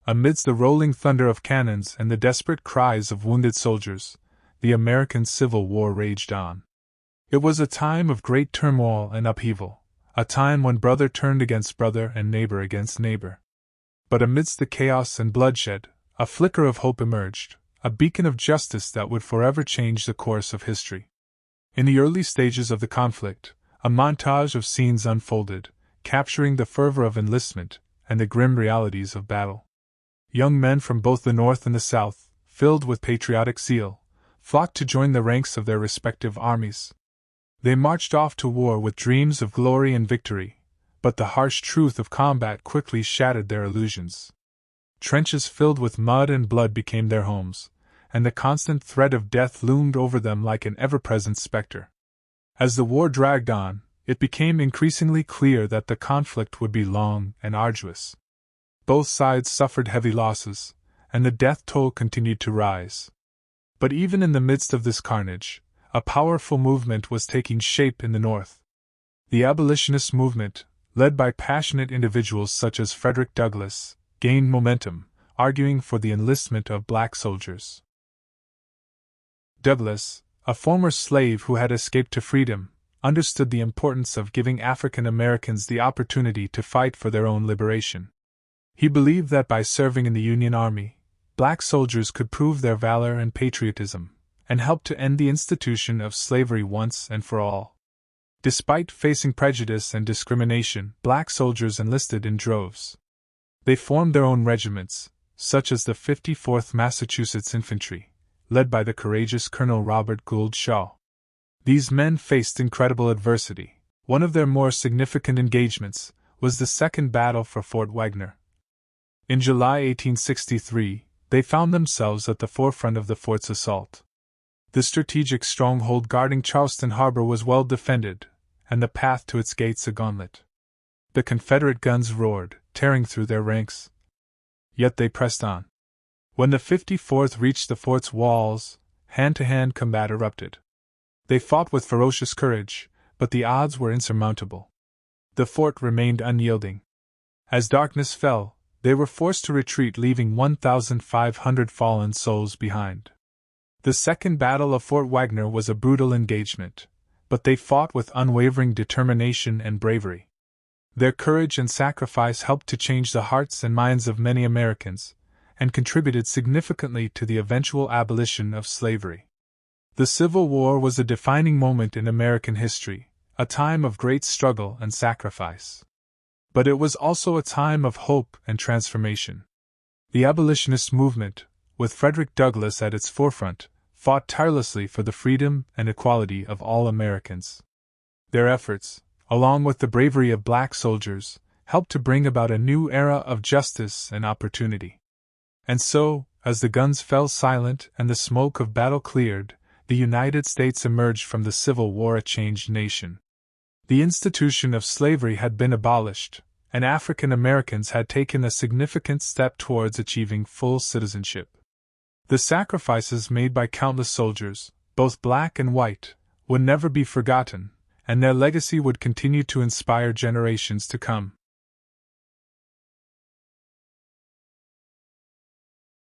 Amidst the rolling thunder of cannons and the desperate cries of wounded soldiers, the American Civil War raged on. It was a time of great turmoil and upheaval, a time when brother turned against brother and neighbor against neighbor. But amidst the chaos and bloodshed, a flicker of hope emerged, a beacon of justice that would forever change the course of history. In the early stages of the conflict, a montage of scenes unfolded, capturing the fervor of enlistment and the grim realities of battle. Young men from both the North and the South, filled with patriotic zeal, flocked to join the ranks of their respective armies. They marched off to war with dreams of glory and victory, but the harsh truth of combat quickly shattered their illusions. Trenches filled with mud and blood became their homes, and the constant threat of death loomed over them like an ever-present specter. As the war dragged on, it became increasingly clear that the conflict would be long and arduous. Both sides suffered heavy losses, and the death toll continued to rise. But even in the midst of this carnage, a powerful movement was taking shape in the North. The abolitionist movement, led by passionate individuals such as Frederick Douglass, gained momentum, arguing for the enlistment of black soldiers. Douglass, a former slave who had escaped to freedom, understood the importance of giving African Americans the opportunity to fight for their own liberation. He believed that by serving in the Union Army, black soldiers could prove their valor and patriotism, and help to end the institution of slavery once and for all. Despite facing prejudice and discrimination, black soldiers enlisted in droves. They formed their own regiments, such as the 54th Massachusetts Infantry, led by the courageous Colonel Robert Gould Shaw. These men faced incredible adversity. One of their more significant engagements was the Second Battle for Fort Wagner. In July 1863, they found themselves at the forefront of the fort's assault. The strategic stronghold guarding Charleston Harbor was well defended, and the path to its gates a gauntlet. The Confederate guns roared, tearing through their ranks. Yet they pressed on. When the 54th reached the fort's walls, hand-to-hand combat erupted. They fought with ferocious courage, but the odds were insurmountable. The fort remained unyielding. As darkness fell, they were forced to retreat, leaving 1,500 fallen souls behind. The Second Battle of Fort Wagner was a brutal engagement, but they fought with unwavering determination and bravery. Their courage and sacrifice helped to change the hearts and minds of many Americans, and contributed significantly to the eventual abolition of slavery. The Civil War was a defining moment in American history, a time of great struggle and sacrifice. But it was also a time of hope and transformation. The abolitionist movement, with Frederick Douglass at its forefront, fought tirelessly for the freedom and equality of all Americans. Their efforts, along with the bravery of black soldiers, helped to bring about a new era of justice and opportunity. And so, as the guns fell silent and the smoke of battle cleared, the United States emerged from the Civil War a changed nation. The institution of slavery had been abolished, and African Americans had taken a significant step towards achieving full citizenship. The sacrifices made by countless soldiers, both black and white, would never be forgotten, and their legacy would continue to inspire generations to come.